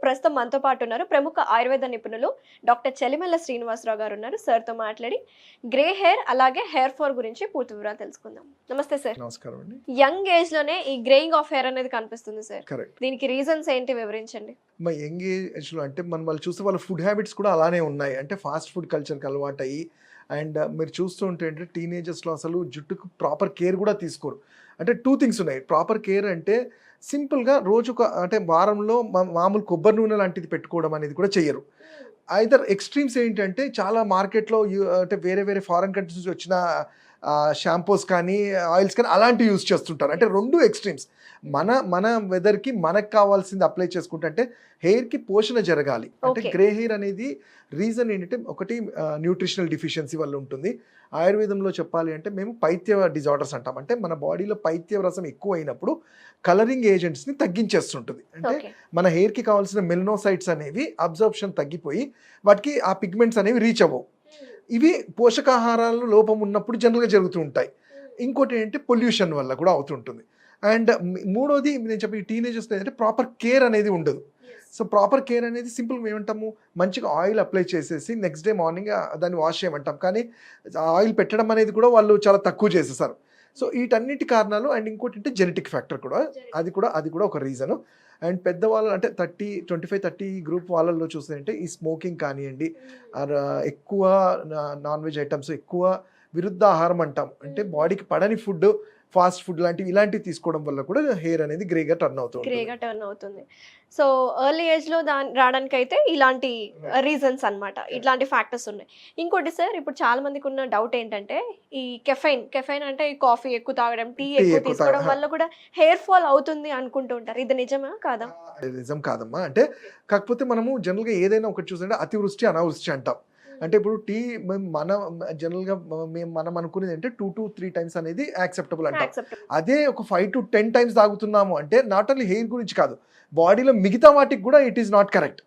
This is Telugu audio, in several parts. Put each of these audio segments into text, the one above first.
ప్రస్తుతం మనతో పాటు ఉన్నారు ప్రముఖ ఆయుర్వేద నిపుణులు డాక్టర్ చెలిమెల్ల శ్రీనివాసరావు గారు ఉన్నారు. సార్తో మాట్లాడి గ్రే హెయిర్ అలాగే హెయిర్ ఫాల్ గురించి పూర్తి వివరాలు తెలుసుకుందాం. నమస్తే సార్. నమస్కారం అండి. యంగ్ ఏజ్ లోనే ఈ గ్రేయింగ్ ఆఫ్ హెయిర్ అనేది కనిపిస్తుంది సార్. కరెక్ట్. దీనికి రీజన్స్ ఏంటి వివరించండి. మా యంగ్ ఏజ్లో అంటే వాళ్ళు చూస్తే వాళ్ళ ఫుడ్ హ్యాబిట్స్ కూడా అలానే ఉన్నాయి. అంటే ఫాస్ట్ ఫుడ్ కల్చర్కి అలవాటు అయ్యి అండ్ మీరు చూస్తూ ఉంటే అంటే టీనేజర్స్లో అసలు జుట్టుకు ప్రాపర్ కేర్ కూడా తీసుకోరు. అంటే టూ థింగ్స్ ఉన్నాయి. ప్రాపర్ కేర్ అంటే సింపుల్గా రోజు అంటే వారంలో మామూలు కొబ్బరి నూనె లాంటిది పెట్టుకోవడం అనేది కూడా చెయ్యరు. ఐదర్ ఎక్స్ట్రీమ్స్ ఏంటంటే చాలా మార్కెట్లో అంటే వేరే వేరే ఫారెన్ కంట్రీస్ నుంచి వచ్చిన షాంపూస్ కానీ ఆయిల్స్ కానీ అలాంటివి యూజ్ చేస్తుంటారు. అంటే రెండు ఎక్స్ట్రీమ్స్. మన వెదర్కి మనకు కావాల్సింది అప్లై చేసుకుంటే అంటే హెయిర్కి పోషణ జరగాలి. అంటే గ్రే హెయిర్ అనేది రీజన్ ఏంటంటే ఒకటి న్యూట్రిషనల్ డిఫిషియన్సీ వల్ల ఉంటుంది. ఆయుర్వేదంలో చెప్పాలి అంటే మేము పైత్య డిజార్డర్స్ అంటాం. అంటే మన బాడీలో పైత్య రసం ఎక్కువ అయినప్పుడు కలరింగ్ ఏజెంట్స్ని తగ్గించేస్తుంటుంది. అంటే మన హెయిర్కి కావాల్సిన మెలనోసైట్స్ అనేవి అబ్జర్ప్షన్ తగ్గిపోయి వాటికి ఆ పిగ్మెంట్స్ అనేవి రీచ్ అవ్వవు. ఇవి పోషకాహారాలు లోపం ఉన్నప్పుడు జనరల్గా జరుగుతూ ఉంటాయి. ఇంకోటి ఏంటంటే పొల్యూషన్ వల్ల కూడా అవుతుంటుంది. అండ్ మూడోది నేను చెప్పి టీనేజర్స్ ఏంటంటే ప్రాపర్ కేర్ అనేది ఉండదు. సో ప్రాపర్ కేర్ అనేది సింపుల్గా ఏమంటాము, మంచిగా ఆయిల్ అప్లై చేసేసి నెక్స్ట్ డే మార్నింగ్ దాన్ని వాష్ చేయమంటాం. కానీ ఆయిల్ పెట్టడం అనేది కూడా వాళ్ళు చాలా తక్కువ చేసేసారు. సో వీటన్నిటి కారణాలు. అండ్ ఇంకోటి అంటే జెనెటిక్ ఫ్యాక్టర్ కూడా అది కూడా ఒక రీజను. అండ్ పెద్దవాళ్ళు అంటే 25-30 గ్రూప్ వాళ్ళల్లో చూస్తుంటే ఈ స్మోకింగ్ కానివ్వండి, ఎక్కువ నాన్ వెజ్ ఐటమ్స్, ఎక్కువ విరుద్ధ ఆహారం అంటాం. అంటే బాడీకి పడని ఫుడ్, ఫాస్ట్ ఫుడ్ ఇలాంటివి తీసుకోవడం వల్ల కూడా హెయిర్ అనేది గ్రేగా టర్న్ అవుతుంది. సో ఎర్లీ ఏజ్ లో రావడానికి అయితే ఇలాంటి రీజన్స్ అన్నమాట, ఇట్లాంటి ఫ్యాక్టర్స్ ఉన్నాయి. ఇంకోటి సార్, ఇప్పుడు చాలా మందికి ఉన్న డౌట్ ఏంటంటే ఈ కెఫైన్ అంటే ఈ కాఫీ ఎక్కువ తాగడం, టీ ఎక్కువ తీసుకోవడం వల్ల కూడా హెయిర్ ఫాల్ అవుతుంది అనుకుంటూ ఉంటారు. ఇది నిజమా కాదా? నిజం కాదమ్మా. అంటే కాకపోతే మనము జనరల్గా ఏదైనా ఒకటి చూస్తుంటే అతివృష్టి అనావృష్టి అంటాం. అంటే ఇప్పుడు టీ జనరల్గా మనం అనుకునేది అంటే 2 to 3 times అనేది యాక్సెప్టబుల్ అంటాం. అదే ఒక 5 to 10 times తాగుతున్నాము అంటే నాట్ ఓన్లీ హెయిర్ గురించి కాదు, బాడీలో మిగతా వాటికి కూడా ఇట్ ఈస్ నాట్ కరెక్ట్.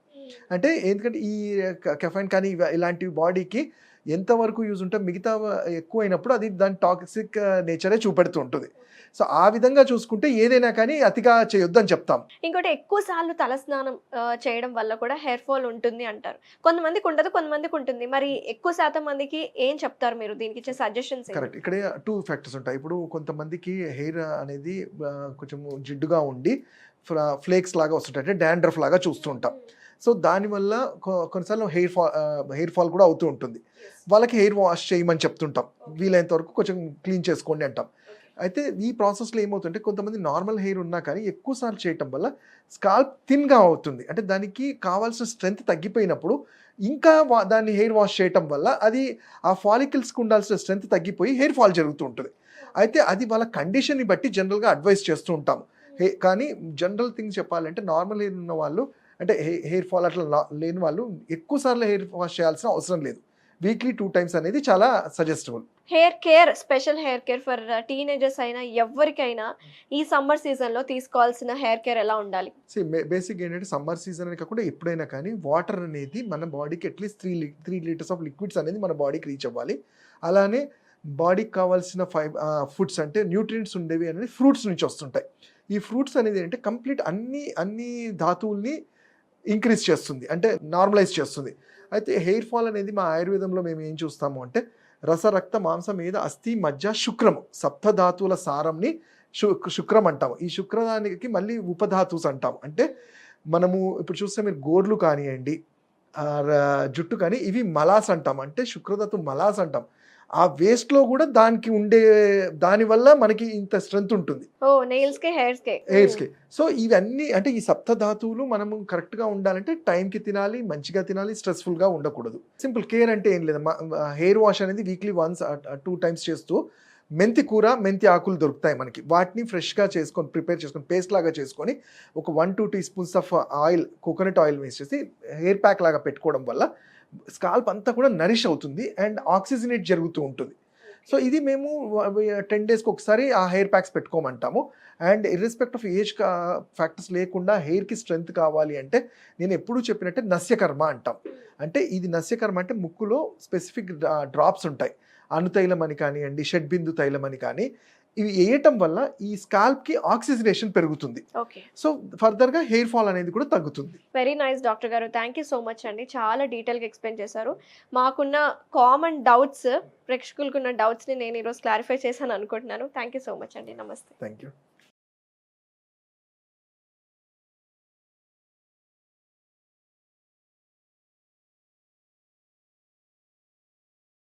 అంటే ఎందుకంటే ఈ కెఫైన్ కానీ ఇలాంటివి బాడీకి ఎంతవరకు యూజ్ ఉంటే మిగతా ఎక్కువ అయినప్పుడు అది దాని టాక్సిక్ నేచరే చూపెడుతూ ఉంటుంది. సో ఆ విధంగా చూసుకుంటే ఏదైనా కానీ అతిగా చేయొద్దు అని చెప్తాం. ఇంకోటి, ఎక్కువ సార్లు తలస్నానం చేయడం వల్ల కూడా హెయిర్ ఫాల్ ఉంటుంది అంటారు. కొంతమందికి ఉండదు, కొంతమందికి ఉంటుంది. మరి ఎక్కువ శాతం మందికి ఏం చెప్తారు మీరు? దీనికి ఇచ్చే సజెషన్స్? కరెక్ట్. ఇక్కడ 2 ఫ్యాక్టర్స్ ఉంటాయి. ఇప్పుడు కొంతమందికి హెయిర్ అనేది కొంచెం జిడ్డుగా ఉండి ఫ్లేక్స్ లాగా వస్తుంటాయి, అంటే డాండ్రఫ్ లాగా చూస్తూ ఉంటాం. సో దానివల్ల కొన్నిసార్లు హెయిర్ ఫాల్ కూడా అవుతూ ఉంటుంది. వాళ్ళకి హెయిర్ వాష్ చేయమని చెప్తుంటాం. వీలైనంత వరకు కొంచెం క్లీన్ చేసుకోండి అంటాం. అయితే ఈ ప్రాసెస్లో ఏమవుతుంటే కొంతమంది నార్మల్ హెయిర్ ఉన్నా కానీ ఎక్కువసార్లు చేయటం వల్ల స్కాల్ప్ థిన్గా అవుతుంది. అంటే దానికి కావాల్సిన స్ట్రెంత్ తగ్గిపోయినప్పుడు ఇంకా దాన్ని హెయిర్ వాష్ చేయటం వల్ల అది ఆ ఫాలికల్స్కి ఉండాల్సిన స్ట్రెంత్ తగ్గిపోయి హెయిర్ ఫాల్ జరుగుతూ ఉంటుంది. అయితే అది వాళ్ళ కండిషన్ని బట్టి జనరల్గా అడ్వైస్ చేస్తూ ఉంటాము. కానీ జనరల్ థింగ్స్ చెప్పాలంటే నార్మల్ హెయిర్ ఉన్న వాళ్ళు, అంటే హెయిర్ ఫాల్ అట్లా లేని వాళ్ళు ఎక్కువసార్లు హెయిర్ వాష్ చేయాల్సిన అవసరం లేదు. వీక్లీ 2 times అనేది చాలా suggestible. Hair care, special hair care for teenagers అయినా ఎవరికైనా ఈ సమ్మర్ సీజన్ లో తీసుకోవాల్సిన హెయిర్ కేర్ ఎలా ఉండాలి? బేసిక్ ఏంటంటే సమ్మర్ సీజన్ అని కాకుండా ఎప్పుడైనా కానీ వాటర్ అనేది మన బాడీకి అట్లీస్ట్ 3 liters ఆఫ్ లిక్విడ్స్ అనేది మన బాడీకి రీచ్ అవ్వాలి. అలానే బాడీకి కావాల్సిన ఫుడ్స్ అంటే న్యూట్రియంట్స్ ఉండేవి అనేది ఫ్రూట్స్ నుంచి వస్తుంటాయి. ఈ ఫ్రూట్స్ అనేది ఏంటంటే కంప్లీట్ అన్ని ధాతువుల్ని ఇంక్రీజ్ చేస్తుంది, అంటే నార్మలైజ్ చేస్తుంది. అయితే హెయిర్ ఫాల్ అనేది మా ఆయుర్వేదంలో మేము ఏం చూస్తాము అంటే రస, రక్త, మాంసం, మీద, అస్థి, మజ్జ, శుక్రము, సప్తధాతువుల సారంని శుక్రం అంటాము. ఈ శుక్రదానికి మళ్ళీ ఉపధాతుస్ అంటాము. అంటే మనము ఇప్పుడు చూస్తే మీరు గోర్లు కానివ్వండి, జుట్టు కానీ, ఇవి మలాస్ అంటాం. అంటే శుక్రధాతు మలాస్ అంటాం. ఆ వేస్ట్ లో కూడా దానివల్ల మనకి ఇంత స్ట్రెంత్ ఉంటుంది హెయిర్స్ కి. సో ఇవన్నీ అంటే ఈ సప్తధాతువులు మనము కరెక్ట్ గా ఉండాలంటే టైంకి తినాలి, మంచిగా తినాలి, స్ట్రెస్ఫుల్ గా ఉండకూడదు. సింపుల్ కేర్ అంటే ఏం లేదు, హెయిర్ వాష్ అనేది వీక్లీ 2 times చేస్తూ మెంతి కూర, మెంతి ఆకులు దొరుకుతాయి మనకి. వాటిని ఫ్రెష్గా ప్రిపేర్ చేసుకొని పేస్ట్ లాగా చేసుకొని ఒక 1-2 teaspoons of oil, coconut oil వేసేసి హెయిర్ ప్యాక్ లాగా పెట్టుకోవడం వల్ల స్కాల్ప్ అంతా కూడా నరిష్ అవుతుంది అండ్ ఆక్సిజనేట్ జరుగుతూ ఉంటుంది. సో ఇది మేము 10 daysకి ఒకసారి ఆ హెయిర్ ప్యాక్స్ పెట్టుకోమంటాము. And irrespective of age factors లేకుండా హెయిర్కి స్ట్రెంత్ కావాలి అంటే నేను ఎప్పుడూ చెప్పినట్టే నస్యకర్మ అంటాం. అంటే ఇది నస్యకర్మ అంటే ముక్కులో స్పెసిఫిక్ డ్రాప్స్ ఉంటాయి. అనుతైలం అని కానివ్వండి, షడ్బిందు తైలం అని కానీ, ఇవి వేయటం వల్ల ఈ స్కాల్ప్కి ఆక్సిజనేషన్ పెరుగుతుంది. ఓకే. సో ఫర్దర్గా హెయిర్ ఫాల్ అనేది కూడా తగ్గుతుంది. వెరీ నైస్ డాక్టర్ గారు. థ్యాంక్ యూ సో మచ్ అండి. చాలా డీటెయిల్గా ఎక్స్ప్లెయిన్ చేశారు. మాకున్న కామన్ డౌట్స్, ప్రేక్షకులకున్న డౌట్స్ని నేను ఈరోజు క్లారిఫై చేశాను అనుకుంటున్నాను. థ్యాంక్ యూ సో మచ్ అండి. నమస్తే. Thank you.